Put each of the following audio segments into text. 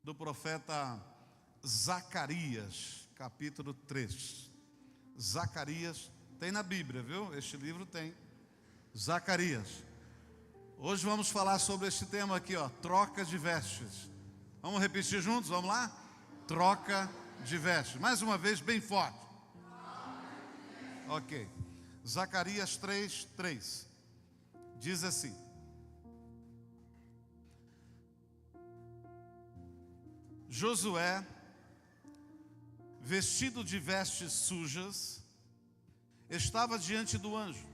do profeta Zacarias, capítulo 3. Zacarias, tem na Bíblia, viu? Este livro tem. Zacarias. Hoje vamos falar sobre este tema aqui, ó, troca de vestes. Vamos repetir juntos, vamos lá? Troca de vestes. Mais uma vez, bem forte. Ok. Zacarias 3:3. Diz assim: Josué, vestido de vestes sujas, estava diante do anjo.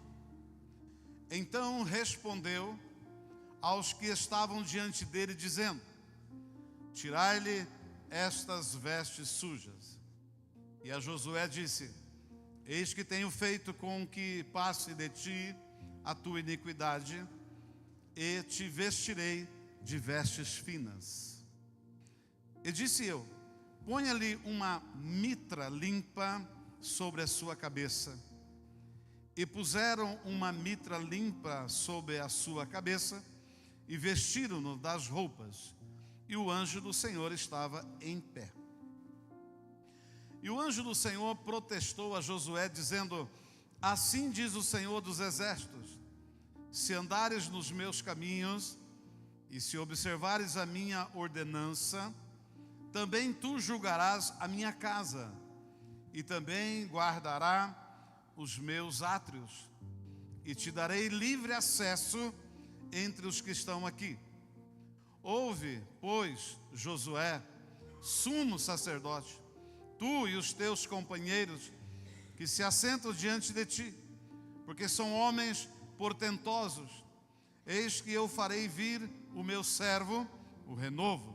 Então respondeu aos que estavam diante dele, dizendo: tirai-lhe estas vestes sujas. E a Josué disse: eis que tenho feito com que passe de ti a tua iniquidade, e te vestirei de vestes finas. E disse eu: ponha-lhe uma mitra limpa sobre a sua cabeça. E puseram uma mitra limpa sobre a sua cabeça, e vestiram-no das roupas. E o anjo do Senhor estava em pé. E o anjo do Senhor protestou a Josué, dizendo: assim diz o Senhor dos exércitos: se andares nos meus caminhos, e se observares a minha ordenança, também tu julgarás a minha casa, e também guardará os meus átrios, e te darei livre acesso entre os que estão aqui. Ouve, pois, Josué, sumo sacerdote, tu e os teus companheiros que se assentam diante de ti, porque são homens portentosos. Eis que eu farei vir o meu servo, o renovo.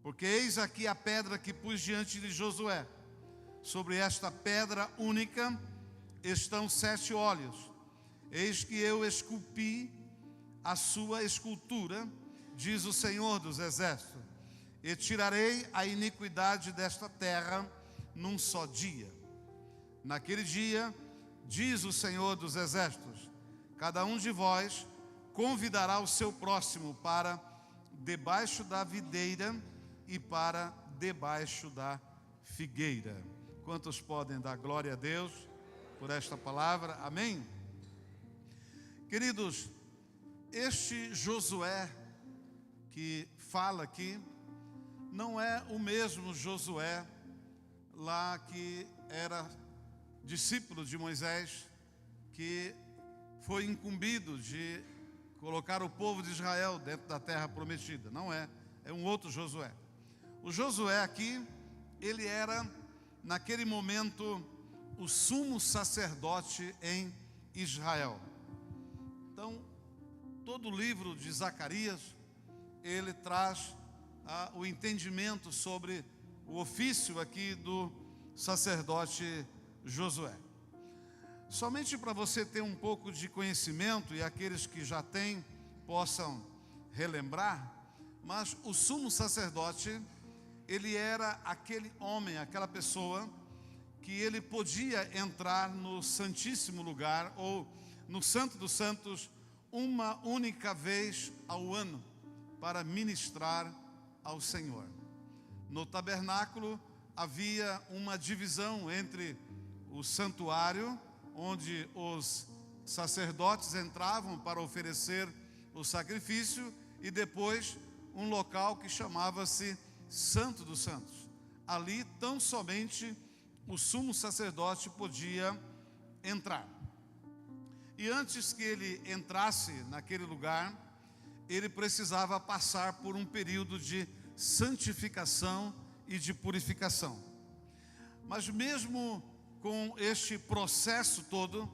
Porque eis aqui a pedra que pus diante de Josué. Sobre esta pedra única estão 7 olhos. Eis que eu esculpi a sua escultura, diz o Senhor dos exércitos, e tirarei a iniquidade desta terra num só dia. Naquele dia, diz o Senhor dos exércitos, cada um de vós convidará o seu próximo para debaixo da videira e para debaixo da figueira. Quantos podem dar glória a Deus por esta palavra? Amém? Queridos, este Josué que fala aqui não é o mesmo Josué lá que era discípulo de Moisés, que foi incumbido de colocar o povo de Israel dentro da terra prometida. Não é, é um outro Josué. O Josué aqui, ele era naquele momento o sumo sacerdote em Israel. Então, todo o livro de Zacarias, ele traz o entendimento sobre o ofício aqui do sacerdote Josué. Somente para você ter um pouco de conhecimento, e aqueles que já têm possam relembrar, mas o sumo sacerdote, ele era aquele homem, aquela pessoa que ele podia entrar no Santíssimo Lugar ou no Santo dos Santos uma única vez ao ano para ministrar ao Senhor. No tabernáculo havia uma divisão entre o santuário, onde os sacerdotes entravam para oferecer o sacrifício, e depois um local que chamava-se Santo dos Santos. Ali tão somente o sumo sacerdote podia entrar. E antes que ele entrasse naquele lugar, ele precisava passar por um período de santificação e de purificação. Mas mesmo com este processo todo,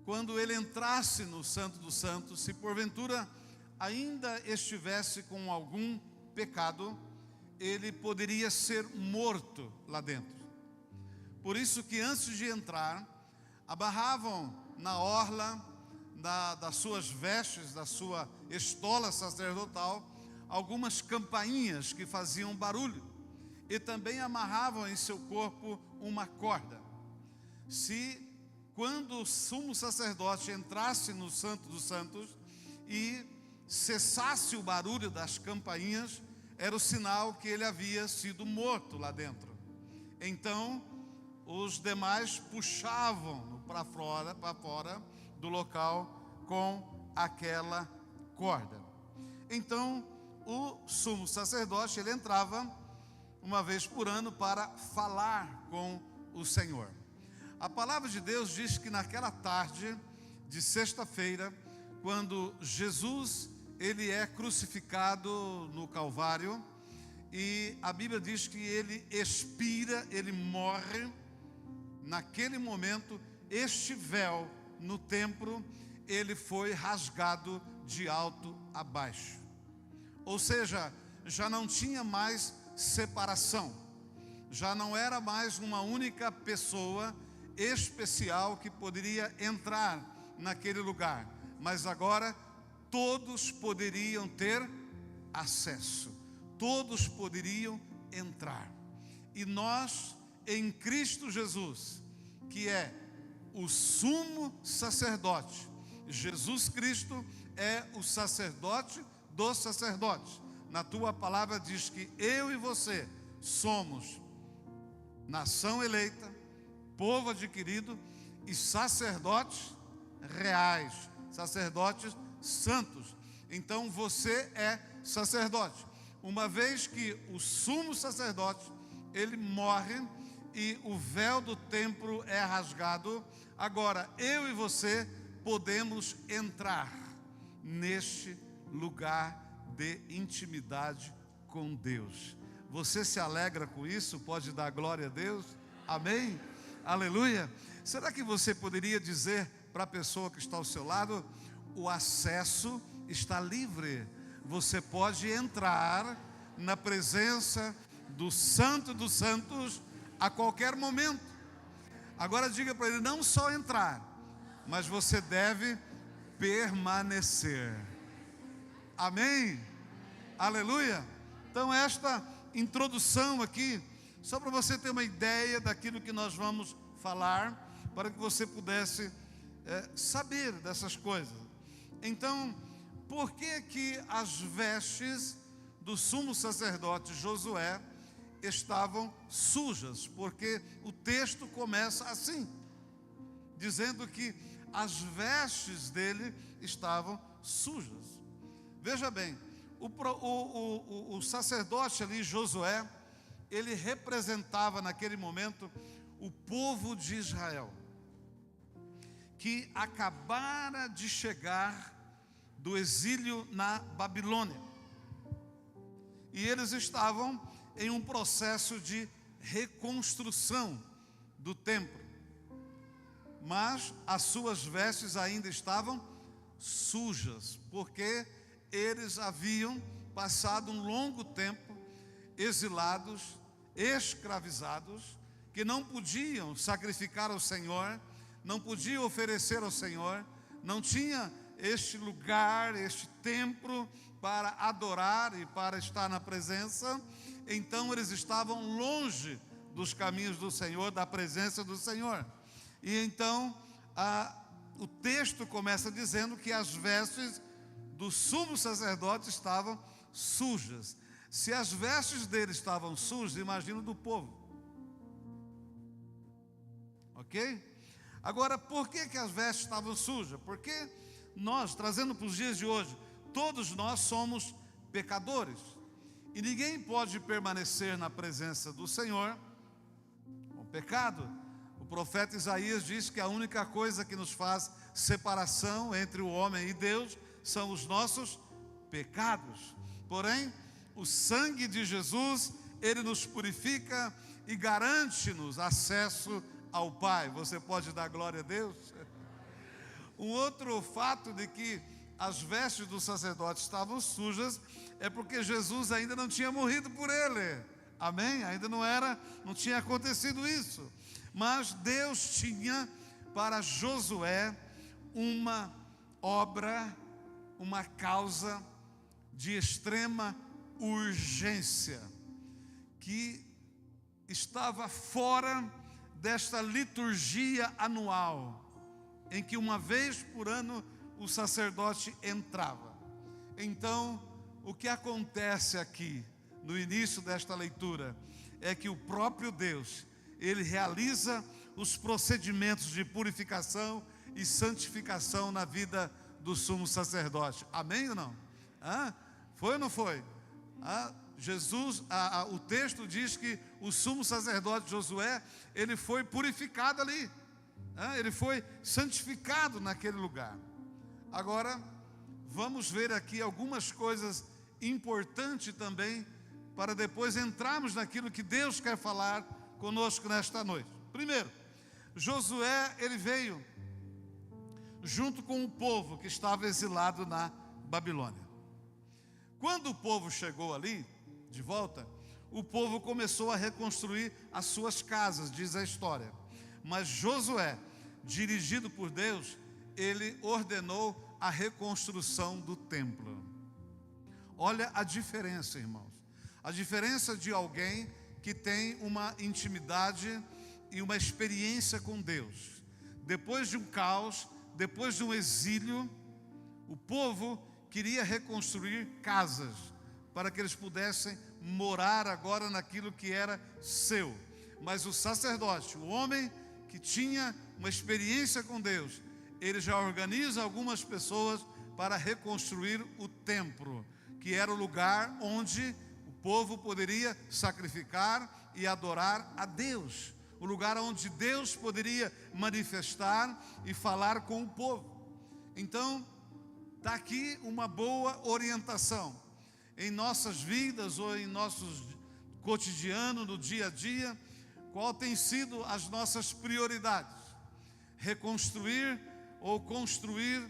quando ele entrasse no Santo dos Santos, se porventura ainda estivesse com algum pecado, ele poderia ser morto lá dentro. Por isso que antes de entrar, amarravam na orla das suas vestes, da sua estola sacerdotal, algumas campainhas que faziam barulho, e também amarravam em seu corpo uma corda. Se quando o sumo sacerdote entrasse no Santo dos Santos e cessasse o barulho das campainhas, era o sinal que ele havia sido morto lá dentro. Então, os demais puxavam para fora do local com aquela corda. Então, o sumo sacerdote, ele entrava uma vez por ano para falar com o Senhor. A palavra de Deus diz que naquela tarde de sexta-feira, quando Jesus ele é crucificado no Calvário, e a Bíblia diz que ele expira, ele morre, naquele momento, este véu no templo, ele foi rasgado de alto a baixo. Ou seja, já não tinha mais separação, já não era mais uma única pessoa especial que poderia entrar naquele lugar, mas agora todos poderiam ter acesso, todos poderiam entrar. E nós, em Cristo Jesus, que é o sumo sacerdote, Jesus Cristo é o sacerdote dos sacerdotes. Na tua palavra diz que eu e você somos nação eleita, povo adquirido e sacerdotes reais, sacerdotes santos. Então você é sacerdote. Uma vez que o sumo sacerdote, ele morre e o véu do templo é rasgado, agora eu e você podemos entrar neste lugar de intimidade com Deus. Você se alegra com isso? Pode dar glória a Deus? Amém? Aleluia! Será que você poderia dizer para a pessoa que está ao seu lado: o acesso está livre, você pode entrar na presença do Santo dos Santos a qualquer momento. Agora diga para ele, não só entrar, mas você deve permanecer. Amém? Aleluia! Então esta introdução aqui, só para você ter uma ideia daquilo que nós vamos falar, para que você pudesse saber dessas coisas. Então, por que que as vestes do sumo sacerdote Josué estavam sujas? Porque o texto começa assim, dizendo que as vestes dele estavam sujas. Veja bem, o sacerdote ali, Josué, ele representava naquele momento o povo de Israel, que acabara de chegar do exílio na Babilônia. E eles estavam em um processo de reconstrução do templo, mas as suas vestes ainda estavam sujas, porque eles haviam passado um longo tempo exilados, escravizados, que não podiam sacrificar ao Senhor, não podiam oferecer ao Senhor, não tinha este lugar, este templo para adorar e para estar na presença. Então eles estavam longe dos caminhos do Senhor, da presença do Senhor. E então o texto começa dizendo que as vestes do sumo sacerdote estavam sujas. Se as vestes dele estavam sujas, imagina do povo. Ok? Agora, por que que as vestes estavam sujas? Porque nós, trazendo para os dias de hoje, todos nós somos pecadores. E ninguém pode permanecer na presença do Senhor com pecado. O profeta Isaías diz que a única coisa que nos faz separação entre o homem e Deus são os nossos pecados. Porém, o sangue de Jesus, ele nos purifica e garante-nos acesso ao Pai. Você pode dar glória a Deus? Um outro fato de que as vestes do sacerdote estavam sujas é porque Jesus ainda não tinha morrido por ele. Amém? Ainda não tinha acontecido isso. Mas Deus tinha para Josué uma obra, uma causa de extrema urgência, que estava fora desta liturgia anual, em que uma vez por ano o sacerdote entrava. Então, o que acontece aqui? no início desta leitura, é que o próprio Deus, Ele realiza os procedimentos de purificação e santificação na vida do sumo sacerdote. Amém ou não? Foi ou não foi? O texto diz que o sumo sacerdote Josué, ele foi purificado ali, ele foi santificado naquele lugar. Agora, vamos ver aqui algumas coisas importantes também, para depois entrarmos naquilo que Deus quer falar conosco nesta noite. Primeiro, Josué, ele veio junto com o povo que estava exilado na Babilônia. Quando o povo chegou ali, de volta, o povo começou a reconstruir as suas casas, diz a história. Mas Josué, dirigido por Deus, ele ordenou a reconstrução do templo. Olha a diferença, irmãos. A diferença de alguém que tem uma intimidade e uma experiência com Deus. Depois de um caos, depois de um exílio, o povo queria reconstruir casas para que eles pudessem morar agora naquilo que era seu. Mas o sacerdote, o homem que tinha uma experiência com Deus, ele já organiza algumas pessoas para reconstruir o templo, que era o lugar onde o povo poderia sacrificar e adorar a Deus, o lugar onde Deus poderia manifestar e falar com o povo. Então, está aqui uma boa orientação em nossas vidas ou em nossos cotidiano, no dia a dia. Qual tem sido as nossas prioridades? Reconstruir ou construir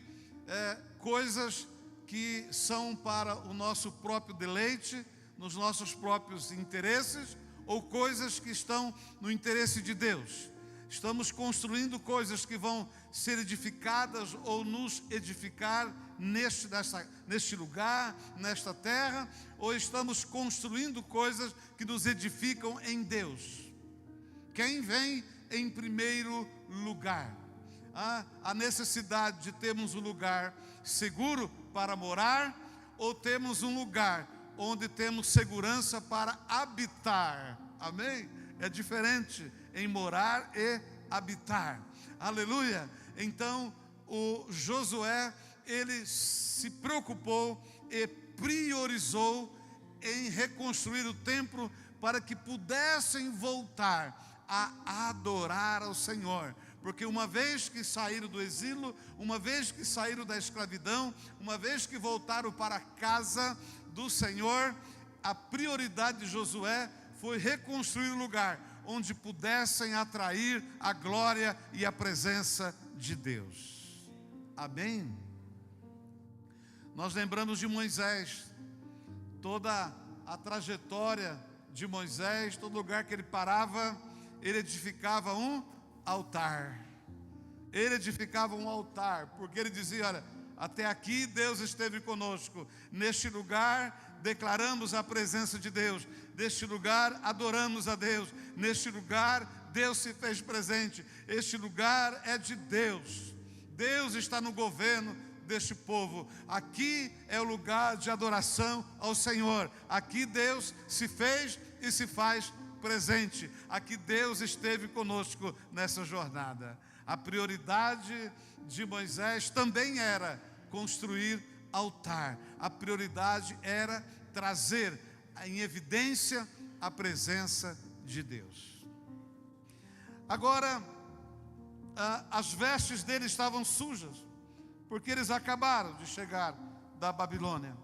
coisas que são para o nosso próprio deleite, nos nossos próprios interesses, ou coisas que estão no interesse de Deus? Estamos construindo coisas que vão ser edificadas ou nos edificar neste lugar, nesta terra, ou estamos construindo coisas que nos edificam em Deus? Quem vem em primeiro lugar? A necessidade de termos um lugar seguro para morar, ou temos um lugar onde temos segurança para habitar? Amém? É diferente em morar e habitar. Aleluia! Então, o Josué, ele se preocupou e priorizou em reconstruir o templo para que pudessem voltar a adorar ao Senhor. Porque uma vez que saíram do exílio, uma vez que saíram da escravidão, uma vez que voltaram para a casa do Senhor, a prioridade de Josué foi reconstruir o lugar onde pudessem atrair a glória e a presença de Deus. Amém? Nós lembramos de Moisés, toda a trajetória de Moisés, todo lugar que ele parava, ele edificava um altar. Ele edificava um altar, porque ele dizia: olha, até aqui Deus esteve conosco, neste lugar declaramos a presença de Deus, neste lugar adoramos a Deus, neste lugar Deus se fez presente, este lugar é de Deus, Deus está no governo deste povo, aqui é o lugar de adoração ao Senhor, aqui Deus se fez e se faz presente, aqui Deus esteve conosco nessa jornada. A prioridade de Moisés também era construir altar, a prioridade era trazer em evidência a presença de Deus. Agora, as vestes dele estavam sujas, porque eles acabaram de chegar da Babilônia,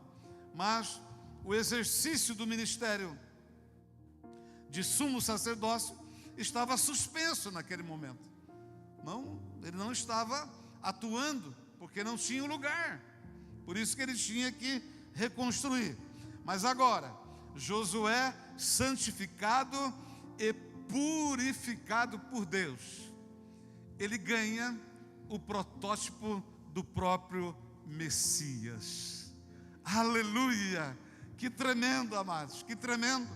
mas o exercício do ministério de sumo sacerdócio estava suspenso naquele momento. Ele não estava atuando, porque não tinha lugar, por isso que ele tinha que reconstruir. Mas agora, Josué, santificado e purificado por Deus, ele ganha o protótipo do próprio Messias. Aleluia! Que tremendo, amados, que tremendo.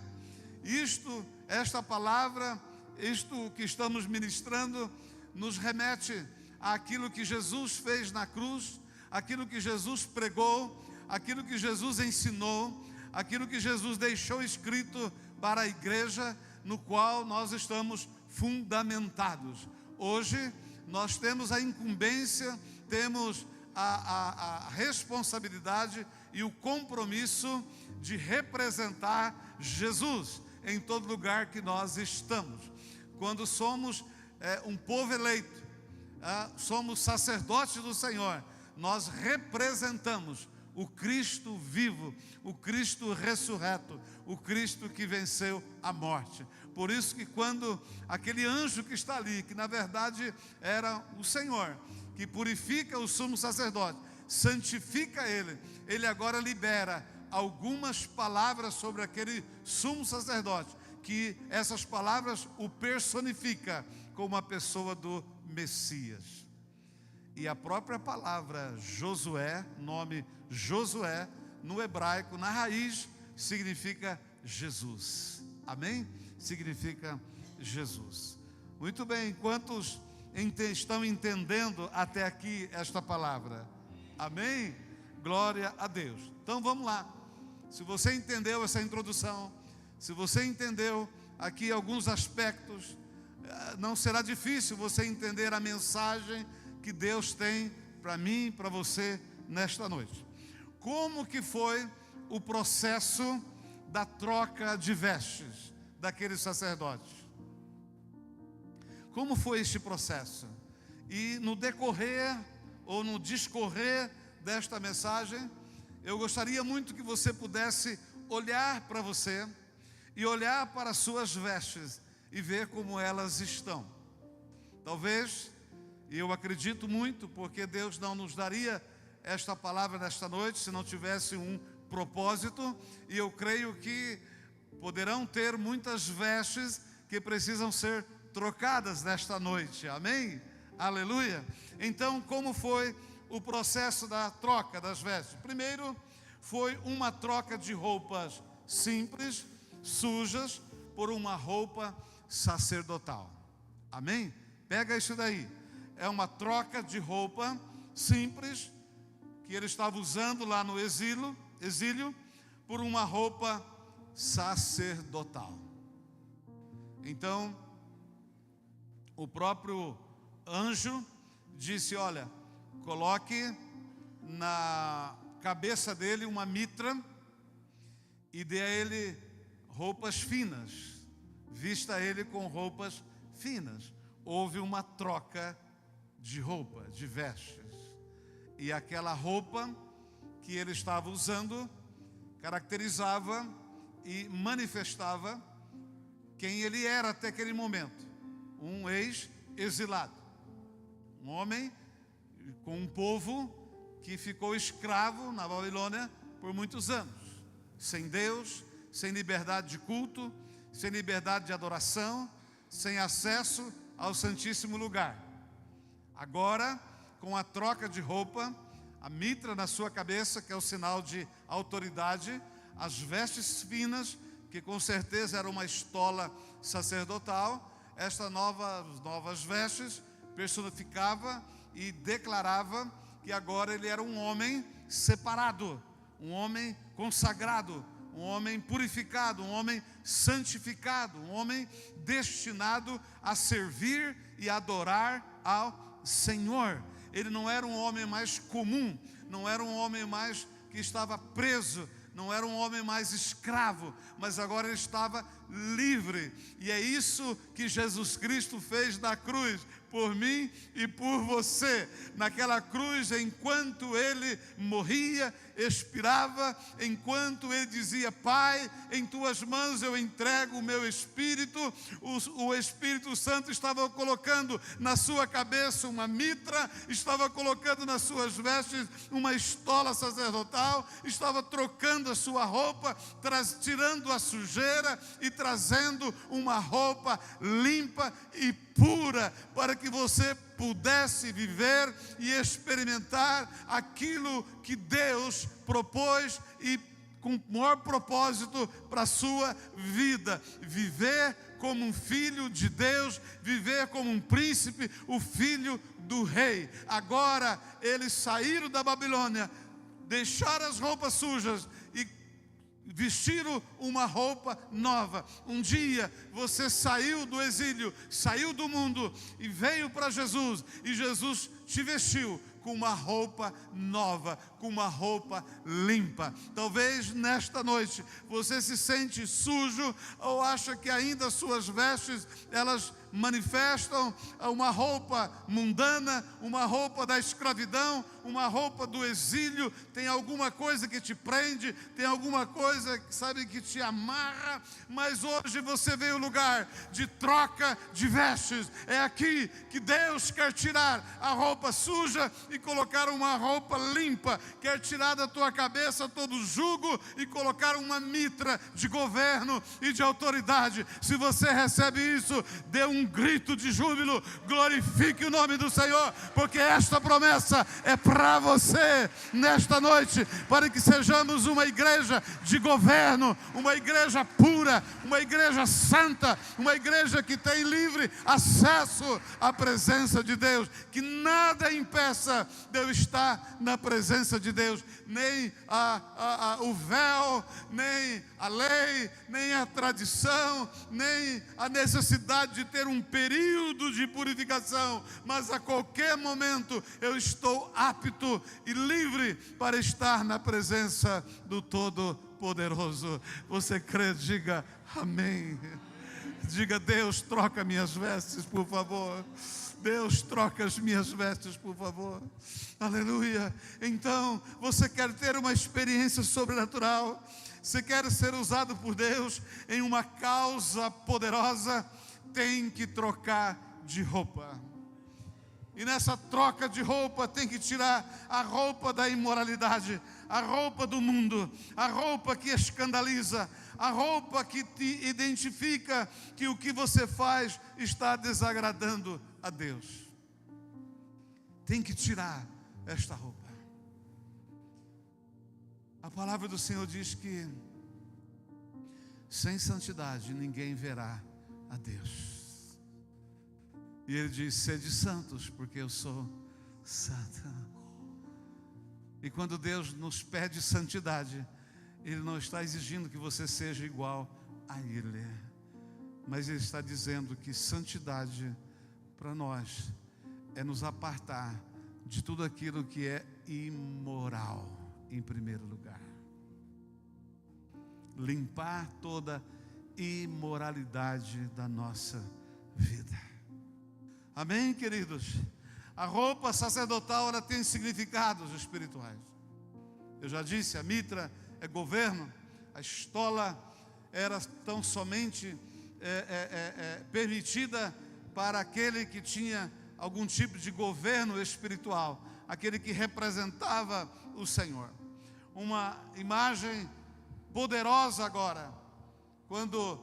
Esta palavra, isto que estamos ministrando, nos remete àquilo que Jesus fez na cruz, aquilo que Jesus pregou, aquilo que Jesus ensinou, aquilo que Jesus deixou escrito para a igreja, no qual nós estamos fundamentados. Hoje nós temos a incumbência, temos a responsabilidade e o compromisso de representar Jesus em todo lugar que nós estamos. Quando somos um povo eleito, somos sacerdotes do Senhor, nós representamos o Cristo vivo, o Cristo ressurreto, o Cristo que venceu a morte. Por isso que quando aquele anjo que está ali, que na verdade era o Senhor, que purifica o sumo sacerdote, santifica ele agora libera algumas palavras sobre aquele sumo sacerdote, que essas palavras o personifica como a pessoa do Messias. E a própria palavra Josué, nome Josué, no hebraico, na raiz, significa Jesus. Amém? Significa Jesus. Muito bem, quantos estão entendendo até aqui esta palavra? Amém? Glória a Deus. Então vamos lá. Se você entendeu essa introdução, se você entendeu aqui alguns aspectos, não será difícil você entender a mensagem que Deus tem para mim e para você nesta noite. Como que foi o processo da troca de vestes daqueles sacerdotes? Como foi este processo? E no decorrer ou no discorrer desta mensagem, eu gostaria muito que você pudesse olhar para você e olhar para as suas vestes e ver como elas estão. Talvez, e eu acredito muito, porque Deus não nos daria esta palavra nesta noite se não tivesse um propósito, e eu creio que poderão ter muitas vestes que precisam ser trocadas nesta noite, amém? Aleluia! Então, como foi o processo da troca das vestes? Primeiro, foi uma troca de roupas simples, sujas, por uma roupa sacerdotal, amém? Pega isso daí, é uma troca de roupa simples, que ele estava usando lá no exílio, por uma roupa sacerdotal. Então, o próprio anjo disse, olha, coloque na cabeça dele uma mitra e dê a ele roupas finas, vista ele com roupas finas. Houve uma troca de roupa, de vestes. E aquela roupa que ele estava usando caracterizava e manifestava quem ele era até aquele momento. Um ex-exilado, um homem com um povo que ficou escravo na Babilônia por muitos anos, sem Deus, sem liberdade de culto, sem liberdade de adoração, sem acesso ao Santíssimo Lugar. Agora, com a troca de roupa, a mitra na sua cabeça, que é o sinal de autoridade, as vestes finas, que com certeza era uma estola sacerdotal, estas novas vestes personificava e declarava que agora ele era um homem separado, um homem consagrado, um homem purificado, um homem santificado, um homem destinado a servir e adorar ao Senhor. Ele não era um homem mais comum, não era um homem mais que estava preso, não era um homem mais escravo, mas agora ele estava livre. E é isso que Jesus Cristo fez na cruz, por mim e por você. Naquela cruz, enquanto ele morria, expirava, enquanto ele dizia, Pai, em tuas mãos eu entrego o meu espírito, o Espírito Santo estava colocando na sua cabeça uma mitra, estava colocando nas suas vestes uma estola sacerdotal, estava trocando a sua roupa, tirando a sujeira e trazendo uma roupa limpa e pura, para que você pudesse viver e experimentar aquilo que Deus propôs e com o maior propósito para a sua vida, viver como um filho de Deus, viver como um príncipe, o filho do rei. Agora eles saíram da Babilônia, deixaram as roupas sujas e vestiram uma roupa nova. Um dia você saiu do exílio, saiu do mundo e veio para Jesus, e Jesus te vestiu com uma roupa nova, com uma roupa limpa. Talvez nesta noite você se sente sujo, ou acha que ainda suas vestes, elas manifestam uma roupa mundana, uma roupa da escravidão, uma roupa do exílio. Tem alguma coisa que te prende, tem alguma coisa, sabe, que te amarra. Mas hoje você veio ao lugar de troca de vestes. É aqui que Deus quer tirar a roupa suja e colocar uma roupa limpa. Quer tirar da tua cabeça todo jugo e colocar uma mitra de governo e de autoridade. Se você recebe isso, dê um grito de júbilo, glorifique o nome do Senhor, porque esta promessa é para você nesta noite, para que sejamos uma igreja de governo, uma igreja pura, uma igreja santa, uma igreja que tem livre acesso à presença de Deus, que nada impeça de eu estar na presença de Deus, nem o véu, nem a lei, nem a tradição, nem a necessidade de ter um período de purificação, mas a qualquer momento eu estou apto e livre para estar na presença do Todo-Poderoso. Você crê? Diga amém. Diga: Deus, troca minhas vestes, por favor. Deus, troca as minhas vestes, por favor. Aleluia. Então, você quer ter uma experiência sobrenatural? Você quer ser usado por Deus em uma causa poderosa? Tem que trocar de roupa. E nessa troca de roupa tem que tirar a roupa da imoralidade, a roupa do mundo, a roupa que escandaliza, a roupa que te identifica que o que você faz está desagradando a Deus. Tem que tirar esta roupa. A palavra do Senhor diz que sem santidade ninguém verá a Deus. E Ele diz: sede santos, porque eu sou santo. E quando Deus nos pede santidade, Ele não está exigindo que você seja igual a Ele, mas Ele está dizendo que santidade para nós é nos apartar de tudo aquilo que é imoral, em primeiro lugar. Limpar toda imoralidade da nossa vida. Amém, queridos? A roupa sacerdotal, ela tem significados espirituais. Eu já disse, a mitra é governo, a estola era tão somente permitida para aquele que tinha algum tipo de governo espiritual, aquele que representava o Senhor. Uma imagem poderosa agora, quando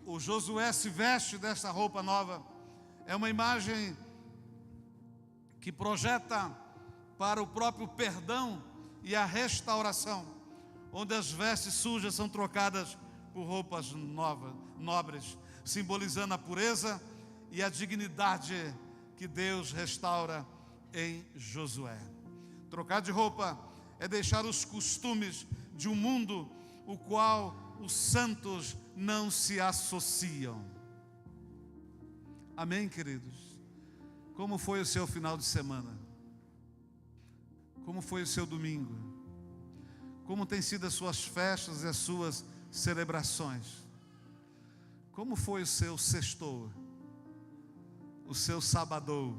o Josué se veste dessa roupa nova, é uma imagem que projeta para o próprio perdão e a restauração, onde as vestes sujas são trocadas por roupas novas, nobres, simbolizando a pureza e a dignidade que Deus restaura em Josué. Trocar de roupa é deixar os costumes de um mundo o qual os santos não se associam. Amém, queridos? Como foi o seu final de semana? Como foi o seu domingo? Como tem sido as suas festas e as suas celebrações? Como foi o seu sextou? O seu sabadou?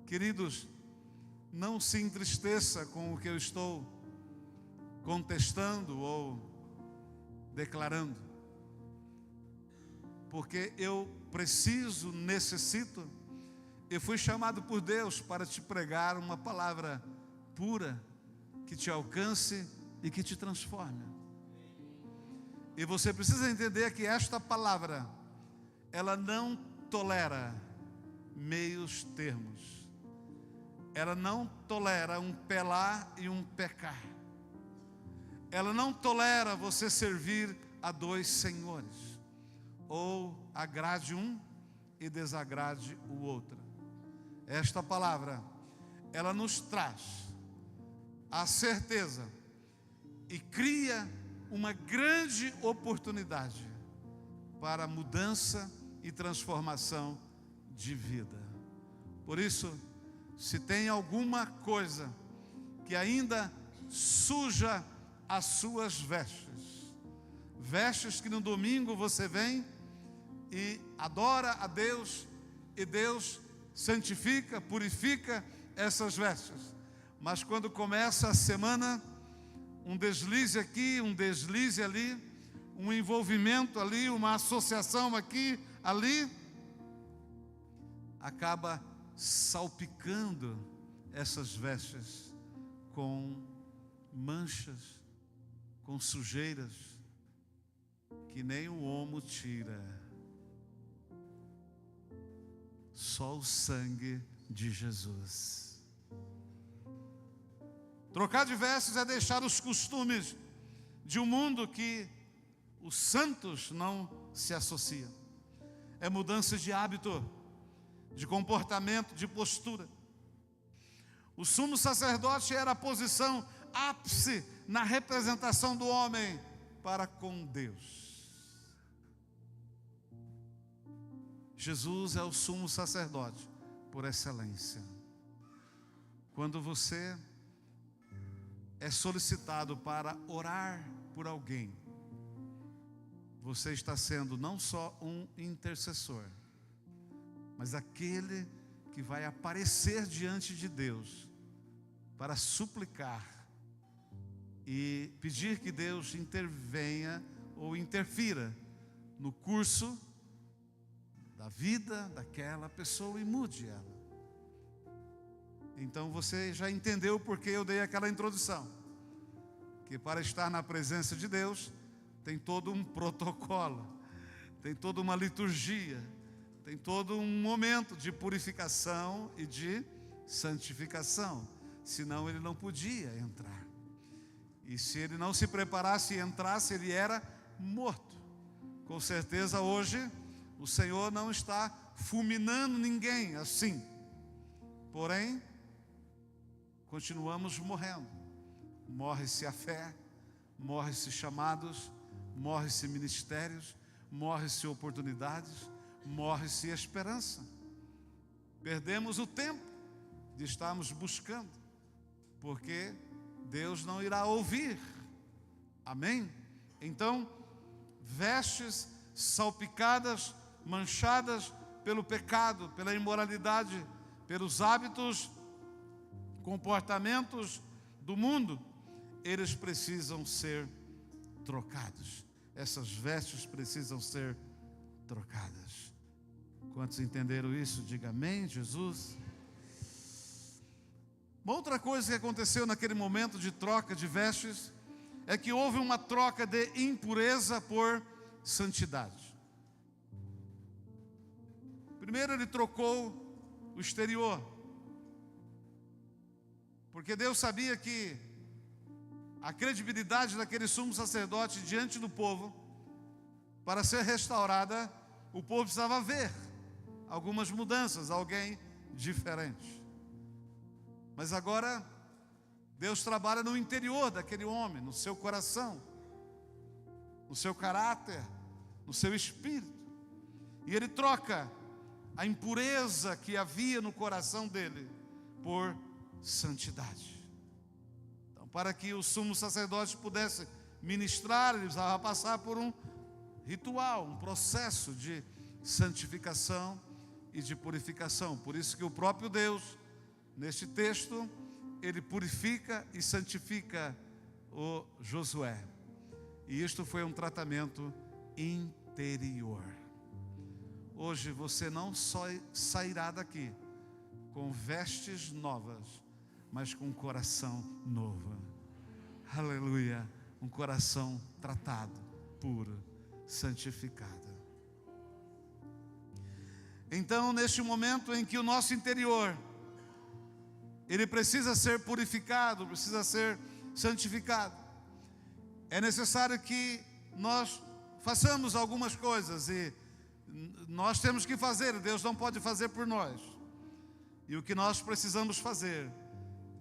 Queridos, não se entristeça com o que eu estou contestando ou declarando, porque eu preciso, necessito, eu fui chamado por Deus para te pregar uma palavra pura, que te alcance e que te transforme. E você precisa entender que esta palavra, ela não tolera meios termos. Ela não tolera um pelar e um pecar. Ela não tolera você servir a dois senhores, ou agrade um e desagrade o outro. Esta palavra, ela nos traz a certeza e cria uma grande oportunidade para mudança e transformação de vida. Por isso, se tem alguma coisa que ainda suja as suas vestes, vestes que no domingo você vem e adora a Deus, e Deus santifica, purifica essas vestes, mas quando começa a semana, um deslize aqui, um deslize ali, um envolvimento ali, uma associação aqui, ali, acaba salpicando essas vestes com manchas, com sujeiras, que nem o homo tira. Só o sangue de Jesus. Trocar de vestes é deixar os costumes de um mundo que os santos não se associam. É mudança de hábito, de comportamento, de postura. O sumo sacerdote era a posição ápice na representação do homem para com Deus. Jesus é o sumo sacerdote por excelência. Quando você é solicitado para orar por alguém, você está sendo não só um intercessor, mas aquele que vai aparecer diante de Deus para suplicar e pedir que Deus intervenha ou interfira no curso da vida daquela pessoa e mude ela. Então você já entendeu porque eu dei aquela introdução, que para estar na presença de Deus tem todo um protocolo, tem toda uma liturgia, tem todo um momento de purificação e de santificação, senão ele não podia entrar. E se ele não se preparasse e entrasse, ele era morto. Com certeza hoje o Senhor não está fulminando ninguém assim, porém continuamos morrendo. Morre-se a fé, morre-se chamados, morre-se ministérios, morre-se oportunidades, morre-se esperança. Perdemos o tempo de estarmos buscando, porque Deus não irá ouvir. Amém? Então, vestes salpicadas, manchadas pelo pecado, pela imoralidade, pelos hábitos, comportamentos do mundo, eles precisam ser trocados. Essas vestes precisam ser trocadas. Quantos entenderam isso? Diga amém, Jesus. Uma outra coisa que aconteceu naquele momento de troca de vestes é que houve uma troca de impureza por santidade. Primeiro ele trocou o exterior, porque Deus sabia que a credibilidade daquele sumo sacerdote diante do povo, para ser restaurada, o povo precisava ver algumas mudanças, alguém diferente. Mas agora Deus trabalha no interior daquele homem, no seu coração, no seu caráter, no seu espírito. E ele troca a impureza que havia no coração dele por santidade. Então, para que o sumo sacerdote pudesse ministrar, ele precisava passar por um ritual, um processo de santificação e de purificação. Por isso que o próprio Deus, neste texto, ele purifica e santifica o Josué. E isto foi um tratamento interior. Hoje você não só sairá daqui com vestes novas, mas com um coração novo. Aleluia! Um coração tratado, puro, santificado. Então, neste momento em que o nosso interior, ele precisa ser purificado, precisa ser santificado, é necessário que nós façamos algumas coisas, e nós temos que fazer, Deus não pode fazer por nós. E o que nós precisamos fazer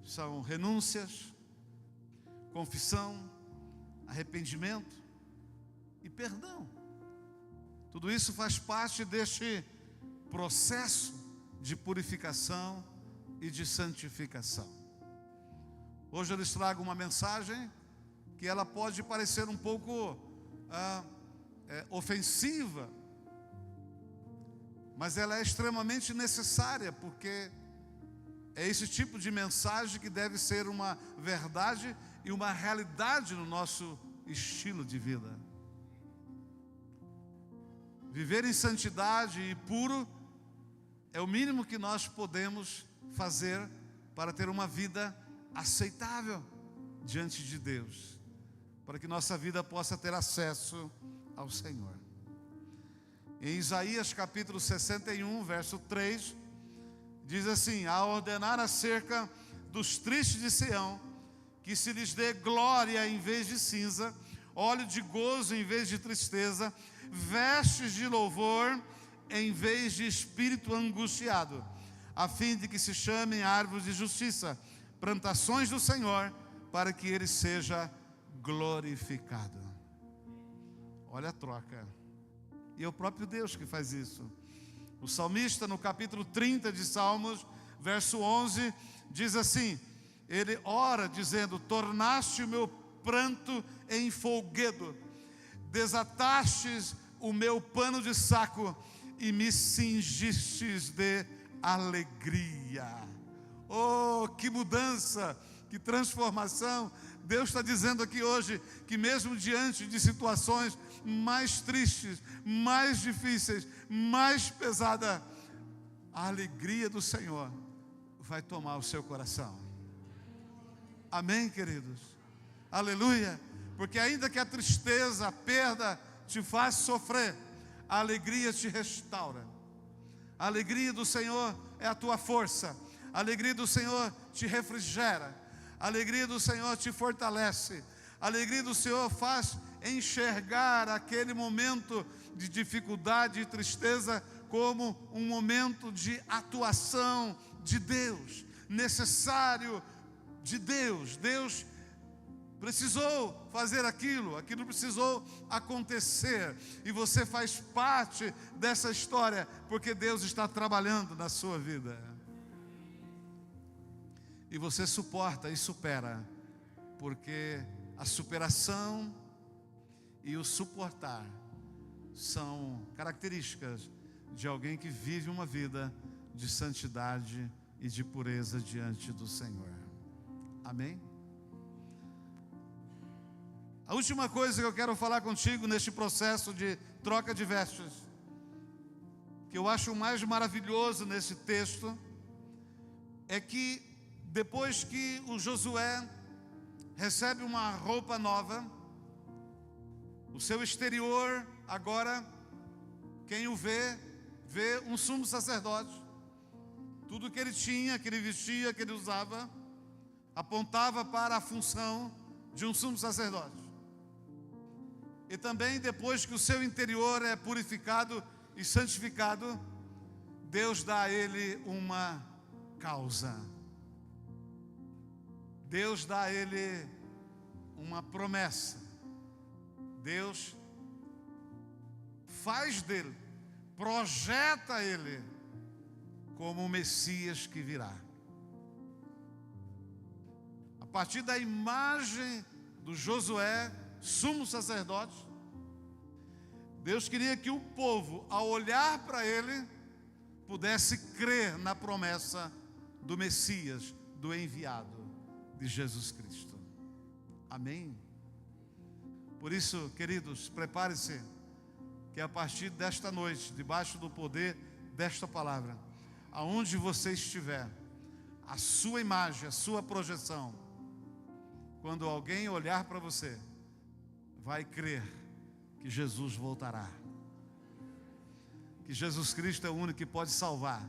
são renúncias, confissão, arrependimento e perdão. Tudo isso faz parte deste processo de purificação e de santificação. Hoje eu lhes trago uma mensagem que ela pode parecer um pouco ofensiva, mas ela é extremamente necessária, porque é esse tipo de mensagem que deve ser uma verdade e uma realidade no nosso estilo de vida. Viver em santidade e puro é o mínimo que nós podemos fazer para ter uma vida aceitável diante de Deus, para que nossa vida possa ter acesso ao Senhor. Em Isaías capítulo 61, verso 3, diz assim: a ordenar acerca dos tristes de Sião, que se lhes dê glória em vez de cinza, óleo de gozo em vez de tristeza, vestes de louvor em vez de espírito angustiado, a fim de que se chamem árvores de justiça, plantações do Senhor, para que Ele seja glorificado. Olha a troca. E é o próprio Deus que faz isso. O salmista, no capítulo 30 de Salmos, verso 11, diz assim: ele ora dizendo: tornaste o meu pranto em folguedo, desatastes o meu pano de saco e me cingistes de alegria. Oh, que mudança, que transformação. Deus está dizendo aqui hoje que mesmo diante de situações mais tristes, mais difíceis, mais pesadas, a alegria do Senhor vai tomar o seu coração. Amém, queridos? Aleluia. Porque ainda que a tristeza, a perda te faz sofrer, a alegria te restaura. A alegria do Senhor é a tua força. A alegria do Senhor te refrigera. A alegria do Senhor te fortalece. A alegria do Senhor faz enxergar aquele momento de dificuldade e tristeza como um momento de atuação de Deus, necessário de Deus. Deus precisou fazer aquilo precisou acontecer, e você faz parte dessa história, porque Deus está trabalhando na sua vida. E você suporta e supera, porque a superação e o suportar são características de alguém que vive uma vida de santidade e de pureza diante do Senhor. Amém? A última coisa que eu quero falar contigo neste processo de troca de vestes, que eu acho o mais maravilhoso nesse texto, é que depois que o Josué recebe uma roupa nova, o seu exterior agora, quem o vê um sumo sacerdote. Tudo que ele tinha, que ele vestia, que ele usava, apontava para a função de um sumo sacerdote. E também depois que o seu interior é purificado e santificado, Deus dá a ele uma causa. Deus dá a ele uma promessa. Deus faz dele, projeta ele como o Messias que virá. A partir da imagem do Josué, sumo sacerdote, Deus queria que o povo, ao olhar para ele, pudesse crer na promessa do Messias, do enviado de Jesus Cristo. Amém? Por isso, queridos, prepare-se, que a partir desta noite, debaixo do poder desta palavra, aonde você estiver, a sua imagem, a sua projeção, quando alguém olhar para você, vai crer que Jesus voltará, que Jesus Cristo é o único que pode salvar,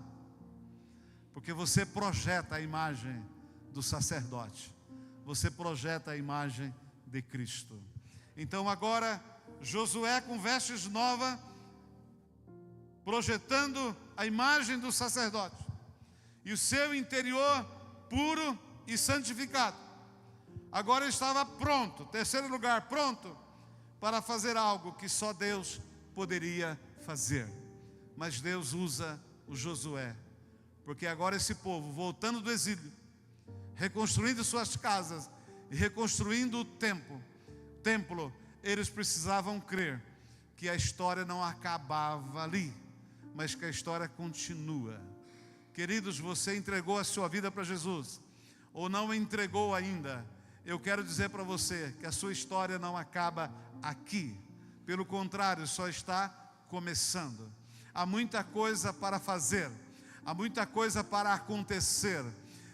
porque você projeta a imagem do sacerdote, você projeta a imagem de Cristo. Então agora, Josué com vestes novas, projetando a imagem do sacerdote, e o seu interior puro e santificado. Agora ele estava pronto, terceiro lugar, pronto para fazer algo que só Deus poderia fazer. Mas Deus usa o Josué, porque agora esse povo, voltando do exílio, reconstruindo suas casas e reconstruindo o templo, eles precisavam crer que a história não acabava ali, mas que a história continua. Queridos, você entregou a sua vida para Jesus, ou não entregou ainda? Eu quero dizer para você que a sua história não acaba aqui. Pelo contrário, só está começando. Há muita coisa para fazer, há muita coisa para acontecer.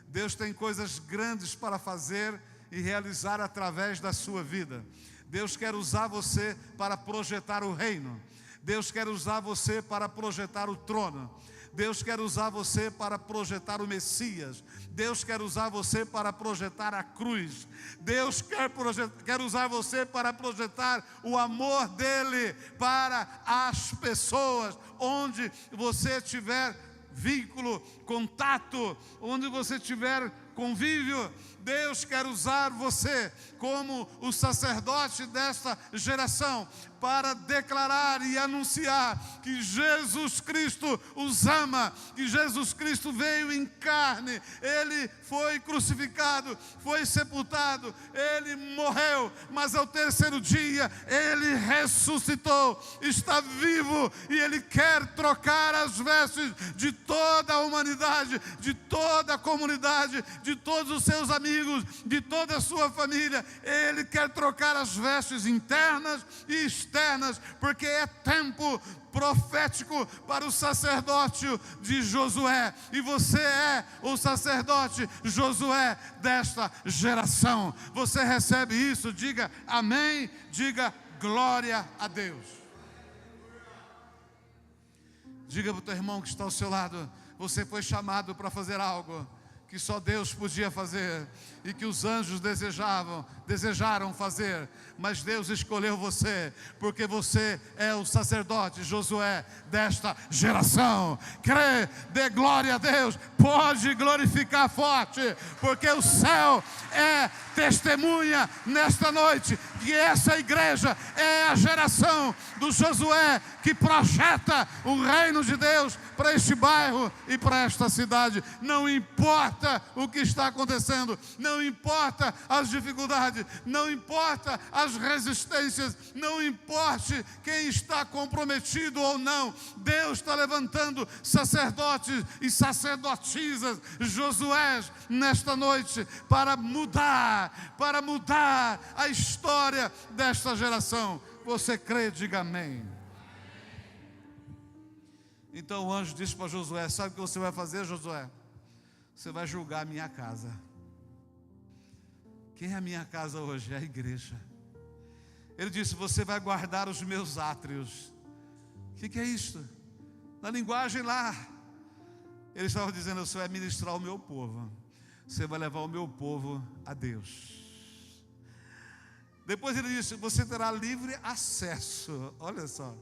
Deus tem coisas grandes para fazer e realizar através da sua vida. Deus quer usar você para projetar o reino. Deus quer usar você para projetar o trono. Deus quer usar você para projetar o Messias. Deus quer usar você para projetar a cruz. Deus quer usar você para projetar o amor dele para as pessoas. Onde você tiver vínculo, contato, onde você tiver convívio, Deus quer usar você como o sacerdote desta geração para declarar e anunciar que Jesus Cristo os ama, que Jesus Cristo veio em carne, Ele foi crucificado, foi sepultado, Ele morreu, mas ao terceiro dia Ele ressuscitou, está vivo e Ele quer trocar as vestes de toda a humanidade, de toda a comunidade, de todos os seus amigos, de toda a sua família. Ele quer trocar as vestes internas e externas, porque é tempo profético para o sacerdócio de Josué, e você é o sacerdote Josué desta geração. Você recebe isso? Diga amém, diga glória a Deus. Diga para o teu irmão que está ao seu lado: você foi chamado para fazer algo que só Deus podia fazer e que os anjos desejaram fazer, mas Deus escolheu você, porque você é o sacerdote Josué desta geração. Crê, dê glória a Deus, pode glorificar forte, porque o céu é testemunha nesta noite que essa igreja é a geração do Josué que projeta o reino de Deus para este bairro e para esta cidade. Não importa o que está acontecendo, não importa as dificuldades, não importa as resistências, não importe quem está comprometido ou não, Deus está levantando sacerdotes e sacerdotisas, Josués, nesta noite, para mudar a história desta geração. Você crê? Diga amém. Então o anjo disse para Josué: sabe o que você vai fazer, Josué? Você vai julgar a minha casa. Quem é a minha casa hoje? É a igreja. Ele disse: você vai guardar os meus átrios. O que é isso? Na linguagem lá, ele estava dizendo: você vai ministrar o meu povo, você vai levar o meu povo a Deus. Depois ele disse: você terá livre acesso. Olha só,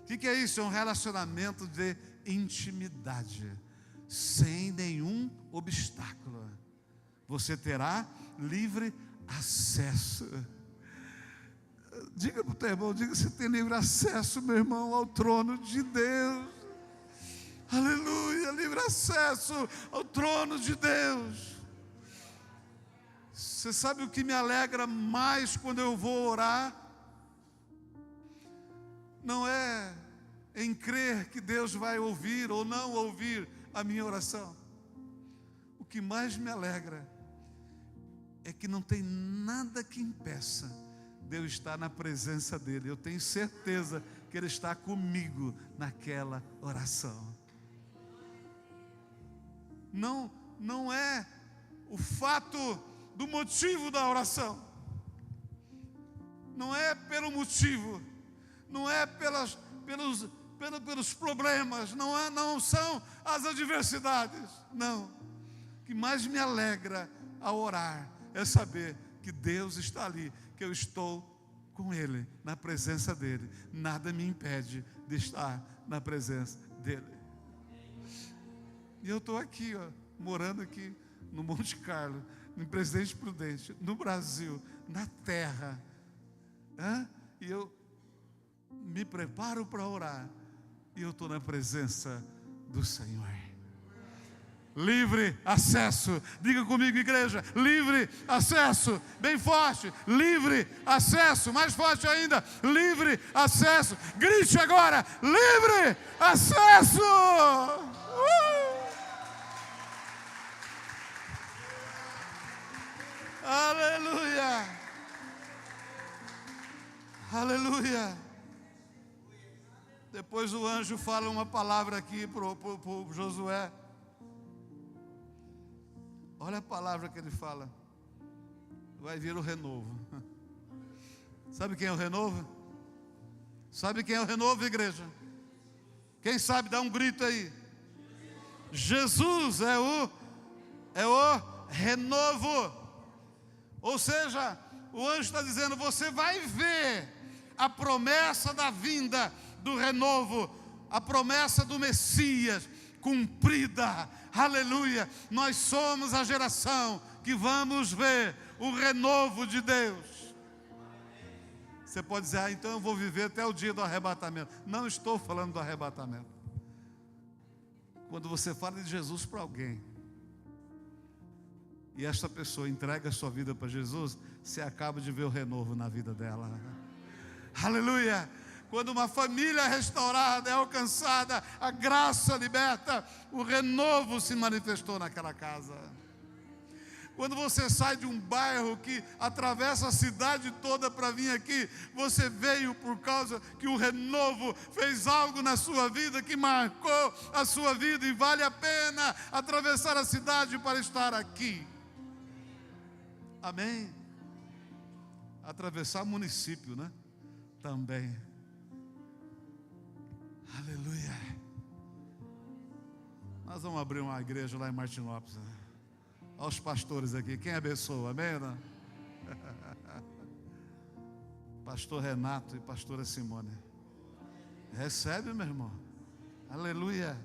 o que é isso? É um relacionamento de intimidade, sem nenhum obstáculo. Você terá livre acesso. Diga para o teu irmão, diga: você tem livre acesso, meu irmão, ao trono de Deus. Aleluia, livre acesso ao trono de Deus. Você sabe o que me alegra mais quando eu vou orar? Não é em crer que Deus vai ouvir ou não ouvir a minha oração. O que mais me alegra é que não tem nada que impeça de eu estar na presença dEle. Eu tenho certeza que Ele está comigo naquela oração. Não é o fato do motivo da oração, não é pelo motivo, não é pelos problemas, não são as adversidades. Não. O que mais me alegra ao orar é saber que Deus está ali, que eu estou com Ele, na presença dEle. Nada me impede de estar na presença dEle. E eu estou aqui, morando aqui no Monte Carlo, em Presidente Prudente, no Brasil, na terra. E eu me preparo para orar. E eu estou na presença do Senhor. Livre acesso. Diga comigo, igreja. Livre acesso. Bem forte. Livre acesso. Mais forte ainda. Livre acesso. Grite agora. Livre acesso. Aleluia. Aleluia. Depois o anjo fala uma palavra aqui para o Josué. Olha a palavra que ele fala. Vai vir o renovo. Sabe quem é o renovo? Sabe quem é o renovo, igreja? Quem sabe dá um grito aí. Jesus é o renovo. Ou seja, o anjo está dizendo, você vai ver a promessa da vinda do renovo, a promessa do Messias cumprida. Aleluia. Nós somos a geração que vamos ver o renovo de Deus. Você pode dizer, então eu vou viver até o dia do arrebatamento. Não estou falando do arrebatamento. Quando você fala de Jesus para alguém, e esta pessoa entrega a sua vida para Jesus, você acaba de ver o renovo na vida dela. Aleluia. Quando uma família restaurada é alcançada, a graça liberta, o renovo se manifestou naquela casa. Quando você sai de um bairro que atravessa a cidade toda para vir aqui, você veio por causa que o renovo fez algo na sua vida, que marcou a sua vida, e vale a pena atravessar a cidade para estar aqui. Amém? Atravessar o município, né? Também. Aleluia. Nós vamos abrir uma igreja lá em Martinópolis. Olha os pastores aqui. Quem abençoa? Amém? Né? Pastor Renato e pastora Simone. Recebe, meu irmão. Aleluia.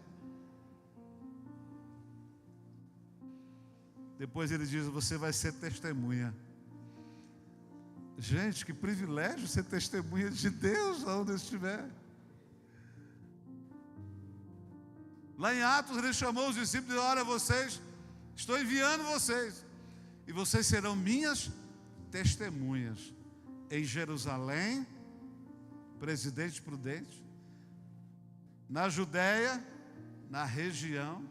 Depois ele diz, você vai ser testemunha. Gente, que privilégio ser testemunha de Deus onde estiver. Lá em Atos ele chamou os discípulos e disse, olha vocês, estou enviando vocês, e vocês serão minhas testemunhas em Jerusalém, Presidente Prudente, na Judéia, na região,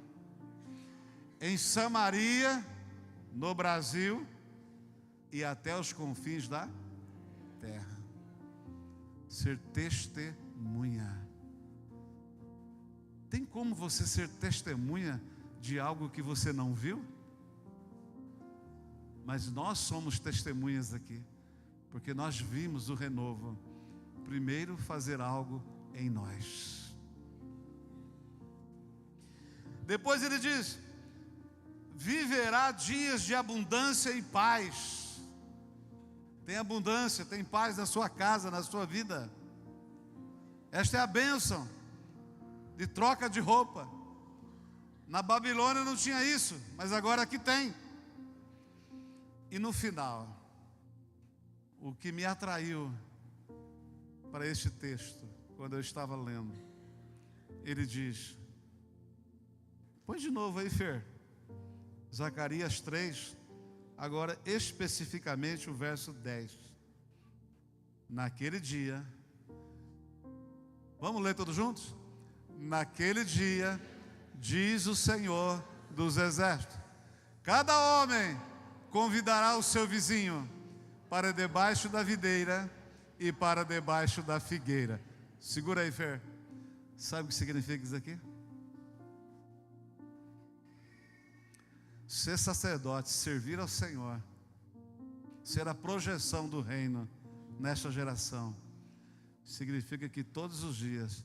em Samaria, no Brasil e até os confins da terra. Ser testemunha. Tem como você ser testemunha de algo que você não viu? Mas nós somos testemunhas aqui, porque nós vimos o renovo primeiro fazer algo em nós. Depois ele diz, viverá dias de abundância e paz. Tem abundância, tem paz na sua casa, na sua vida. Esta é a bênção de troca de roupa. Na Babilônia não tinha isso, mas agora aqui tem. E no final, o que me atraiu para este texto, quando eu estava lendo, ele diz, põe de novo aí, Fer, Zacarias 3, agora especificamente o verso 10. Naquele dia, vamos ler todos juntos? Naquele dia, diz o Senhor dos Exércitos, cada homem convidará o seu vizinho para debaixo da videira e para debaixo da figueira. Segura aí, Fer. Sabe o que significa isso aqui? Ser sacerdote, servir ao Senhor, ser a projeção do reino nesta geração, significa que todos os dias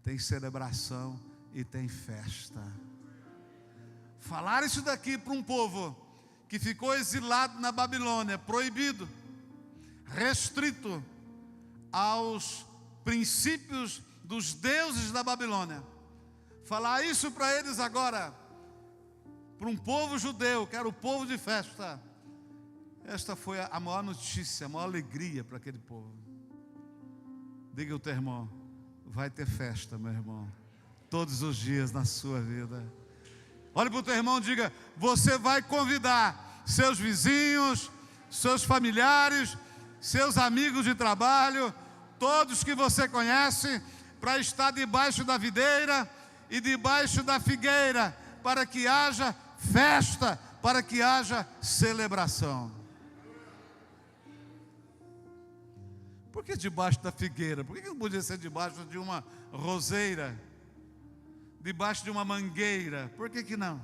tem celebração e tem festa. Falar isso daqui para um povo que ficou exilado na Babilônia, proibido, restrito aos princípios dos deuses da Babilônia. Falar isso para eles agora, para um povo judeu, que era o povo de festa, Esta foi a maior notícia, a maior alegria para aquele povo. Diga ao teu irmão: vai ter festa, meu irmão, todos os dias na sua vida. Olhe para o teu irmão e diga: você vai convidar seus vizinhos, seus familiares, seus amigos de trabalho, todos que você conhece, para estar debaixo da videira e debaixo da figueira, para que haja festa, para que haja celebração. Por que debaixo da figueira? Por que não podia ser debaixo de uma roseira? Debaixo de uma mangueira? Por que não?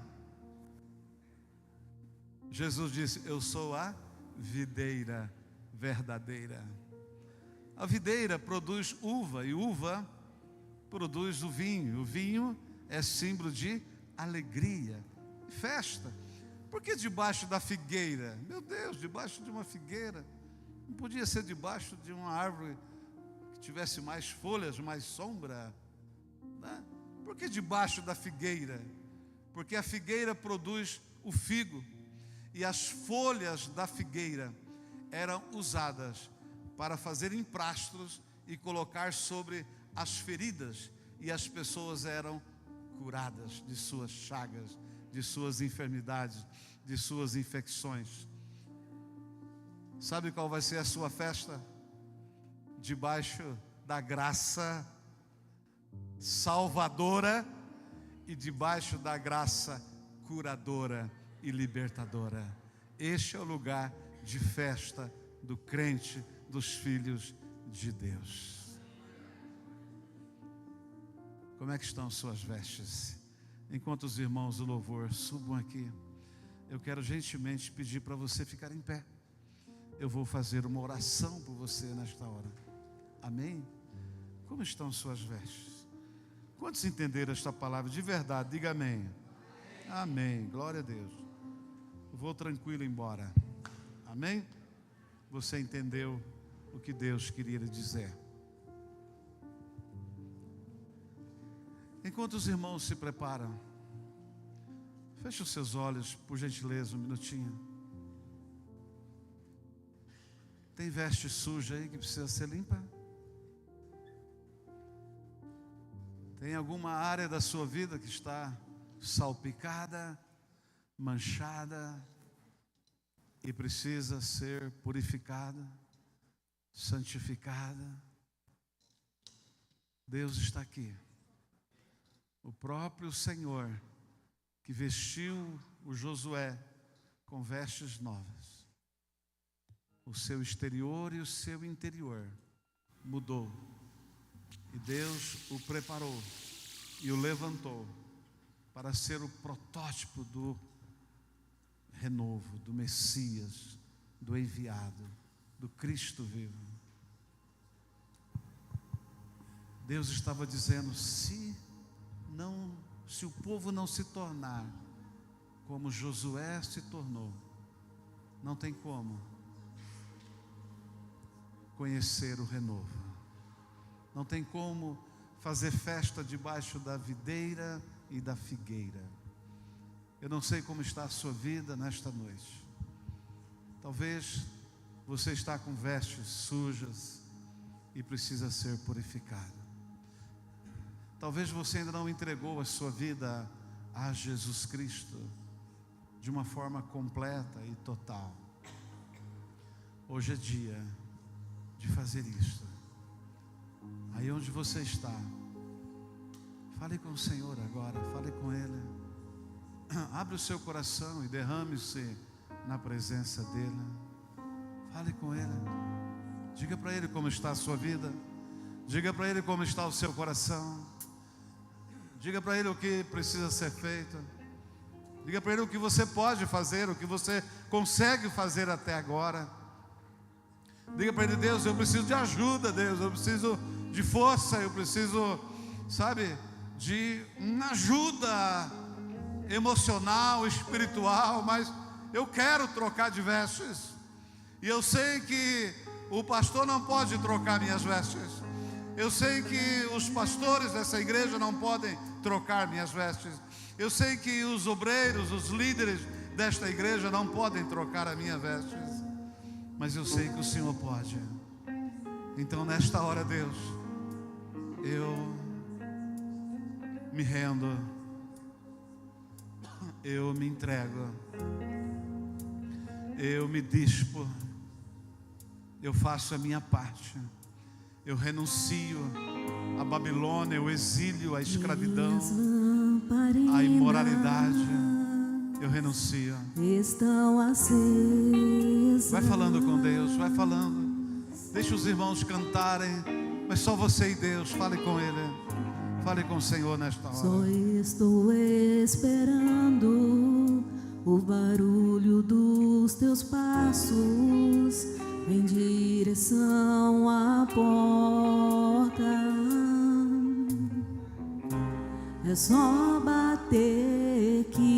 Jesus disse: eu sou a videira verdadeira. A videira produz uva, e uva produz o vinho. O vinho é símbolo de alegria, festa. Por que debaixo da figueira? Meu Deus, debaixo de uma figueira. Não podia ser debaixo de uma árvore que tivesse mais folhas, mais sombra, né? Por que debaixo da figueira? Porque a figueira produz o figo, e as folhas da figueira eram usadas para fazer emprastros e colocar sobre as feridas, e as pessoas eram curadas de suas chagas, de suas enfermidades, de suas infecções. Sabe qual vai ser a sua festa? Debaixo da graça salvadora e debaixo da graça curadora e libertadora. Este é o lugar de festa do crente, dos filhos de Deus. Como é que estão suas vestes? Enquanto os irmãos do louvor subam aqui, eu quero gentilmente pedir para você ficar em pé. Eu vou fazer uma oração por você nesta hora. Amém? Como estão suas vestes? Quantos entenderam esta palavra de verdade? Diga amém. Amém. Glória a Deus. Eu vou tranquilo embora. Amém? Você entendeu o que Deus queria lhe dizer. Enquanto os irmãos se preparam, feche os seus olhos, por gentileza, um minutinho. Tem veste suja aí que precisa ser limpa? Tem alguma área da sua vida que está salpicada, manchada e precisa ser purificada, santificada? Deus está aqui. O próprio Senhor que vestiu o Josué com vestes novas. O seu exterior e o seu interior mudou. E Deus o preparou e o levantou para ser o protótipo do renovo, do Messias, do enviado, do Cristo vivo. Deus estava dizendo: se o povo não se tornar como Josué se tornou, não tem como conhecer o renovo. Não tem como fazer festa debaixo da videira e da figueira. Eu não sei como está a sua vida nesta noite. Talvez você está com vestes sujas e precisa ser purificado. Talvez você ainda não entregou a sua vida a Jesus Cristo de uma forma completa e total. Hoje é dia de fazer isto. Aí onde você está, fale com o Senhor agora, fale com Ele. Abre o seu coração e derrame-se na presença dEle. Fale com Ele. Diga para Ele como está a sua vida. Diga para Ele como está o seu coração. Diga para Ele o que precisa ser feito. Diga para Ele o que você pode fazer, o que você consegue fazer até agora. Diga para Ele: Deus, eu preciso de ajuda, Deus, eu preciso de força, eu preciso, de uma ajuda emocional, espiritual, mas eu quero trocar de vestes. E eu sei que o pastor não pode trocar minhas vestes. Eu sei que os pastores dessa igreja não podem trocar minhas vestes. Eu sei que os obreiros, os líderes desta igreja não podem trocar as minhas vestes. mas eu sei que o Senhor pode. Então nesta hora, Deus, eu me rendo, eu me entrego, eu me dispo, eu faço a minha parte, eu renuncio a Babilônia, o exílio, a escravidão, a imoralidade, eu renuncio. Estão acesas. Vai falando com Deus, vai falando. Deixa os irmãos cantarem, mas só você e Deus, fale com Ele. Fale com o Senhor nesta hora. Só estou esperando o barulho dos teus passos em direção à porta. É só bater que